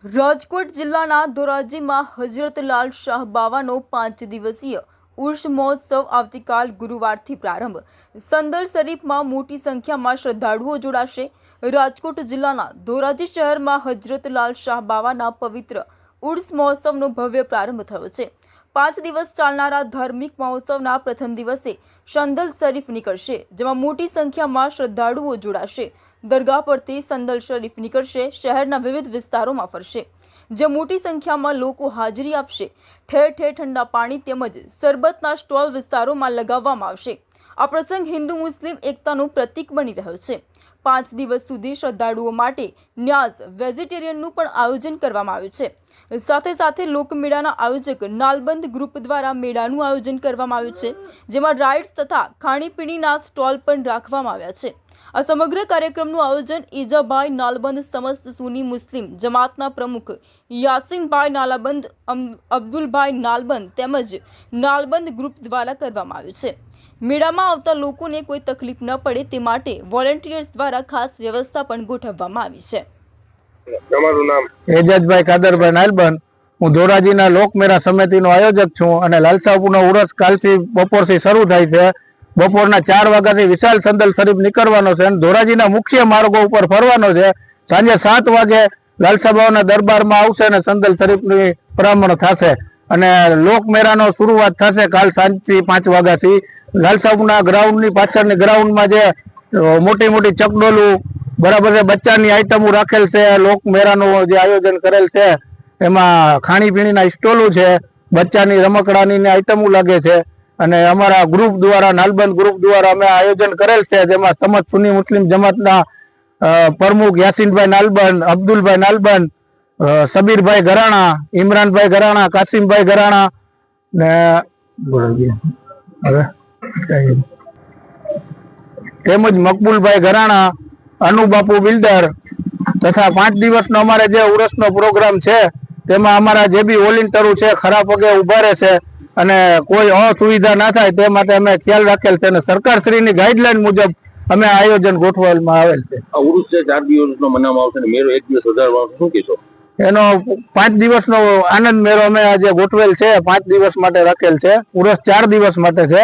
રાજકોટ જિલ્લાના ધોરાજીમાં હજરતલાલ શાહ બાવાનો 5 દિવસીય ઉર્સ મહોત્સવ આવતીકાલ ગુરુવારથી પ્રારંભ। સંદલ શરીફમાં મોટી સંખ્યામાં શ્રદ્ધાળુઓ જોડાશે। રાજકોટ જિલ્લાના ધોરાજી શહેરમાં હજરતલાલ શાહ બાવાના પવિત્ર ઉર્સ મહોત્સવનો ભવ્ય પ્રારંભ થયો છે। 5 દિવસ ચાલનારા ધાર્મિક મહોત્સવના પ્રથમ દિવસે સંદલ શરીફ નીકળશે, જેમાં મોટી સંખ્યામાં શ્રદ્ધાળુઓ જોડાશે। દરગાહ પરથી સંદલ શરીફ નીકળશે, શહેરના વિવિધ વિસ્તારોમાં ફરશે, જ્યાં મોટી સંખ્યામાં લોકો હાજરી આપશે। ઠેર ઠેર ઠંડા પાણી તેમજ શરબતના સ્ટોલ વિસ્તારોમાં લગાવવામાં આવશે। આ પ્રસંગ હિન્દુ મુસ્લિમ એકતાનું પ્રતીક બની રહ્યો છે। 5 દિવસ સુધી શ્રદ્ધાળુઓ માટે ન્યાઝ વેજીટેરિયનનું પણ આયોજન કરવામાં આવ્યું છે। સાથે સાથે લોકમેળાના આયોજક નાલબંધ ગ્રુપ દ્વારા મેળાનું આયોજન કરવામાં આવ્યું છે, જેમાં રાઇડ્સ તથા ખાણીપીણીના સ્ટોલ પણ રાખવામાં આવ્યા છે। આ સમગ્ર કાર્યક્રમનું આયોજન ઈજાભાઈ નાલબંધ સમસ્ત સુની મુસ્લિમ જમાતના પ્રમુખ યાસીનભાઈ નાલબંધ, અબ્દુલભાઈ નાલબંધ તેમજ નાલબંધ ગ્રુપ દ્વારા કરવામાં આવ્યું છે। મેળામાં આવતા લોકોને કોઈ તકલીફ ન પડે તે માટે વોલેન્ટિયર્સ દ્વારા ખાસ વ્યવસ્થા પણ ગોઠવવામાં આવી છે। તમારું નામ? એજાજભાઈ કાદરભાઈ નાલબંધ। હું ધોરાજીના લોકમેળા સમિતિનો આયોજક છું અને લાલસાપુરનો ઉરસ કાલથી બપોરથી શરૂ થાય છે। બપોરના 4 વાગ્યાથી વિશાળ સંદલ શરીફ નીકળવાનો છે અને ધોરાજીના મુખ્ય માર્ગો ઉપર ફરવાનો છે। સાંજે 7 વાગે લાલસા બાવાના દરબારમાં આવશે અને સંદલ શરીફની પરામણ થશે અને લોકમેળાનો શરૂઆત થશે કાલ સાંજથી 5 વાગ્યાથી। લાલસાપુરના ગ્રાઉન્ડની પાછળની ગ્રાઉન્ડમાં જે મોટી મોટી ચકડોલું બરાબર છે, બચ્ચાની આઈટમો રાખેલ છે। લોકમેળાનું જે આયોજન કરેલ છે એમાં ખાણીપીણીના સ્ટોલો છે, બચ્ચાની રમકડાની આઈટમો લાગે છે અને અમારા ગ્રુપ દ્વારા નાલબંધ ગ્રુપ દ્વારા અમે આયોજન કરેલ છે, જેમાં સમત સુન્ની મુસ્લિમ જમાતના પ્રમુખ યાસીનભાઈ નાલબંધ, અબ્દુલભાઈ નાલબંધ, સબીરભાઈ ગરાણા, ઇમરાનભાઈ ગરાણા, કાસિમભાઈ ગરાણા ને તેમજ મકબૂલભાઈ ગરાણા, અનુબાપુ બિલ્ડર તથા 5 દિવસનો અમારે જે ઉરસનો પ્રોગ્રામ છે તેમાં અમારા જે બી વોલેન્ટિયરો છે ખરા પગે ઉભા રહેશે અને કોઈ અસુવિધા ના થાય તે માટે અમે ખ્યાલ રાખેલ છે અને સરકારશ્રીની ગાઈડલાઈન મુજબ અમે આયોજન ગોઠવવામાં આવેલ છે। આ ઉરુસ છે 4 દિવસનો મનાવવામાં આવશે અને મેળો 1 દિવસ વધારવામાં આવશે, શું કહેશો? એનો 5 દિવસનો આનંદ મેળો અમે આજે ગોઠવેલ છે, 5 દિવસ માટે રાખેલ છે। ઉરસ 4 દિવસ માટે છે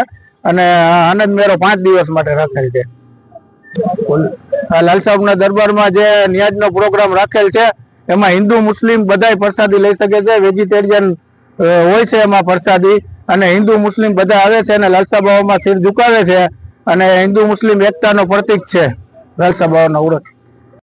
અને આનંદ મેળો 5 દિવસ માટે રાખેલ છે। લાલસાબના દરબારમાં જે ન્યાજનો પ્રોગ્રામ રાખેલ છે એમાં હિન્દુ મુસ્લિમ બધાય પ્રસાદી લઈ શકે છે। વેજીટેરિયન હોય છે એમાં પ્રસાદી અને હિન્દુ મુસ્લિમ બધા આવે છે અને લાલસા બાવામાં સિર ઝુકાવે છે અને હિન્દુ મુસ્લિમ એકતાનો પ્રતીક છે લાલસા બાવાનો ઉરસ।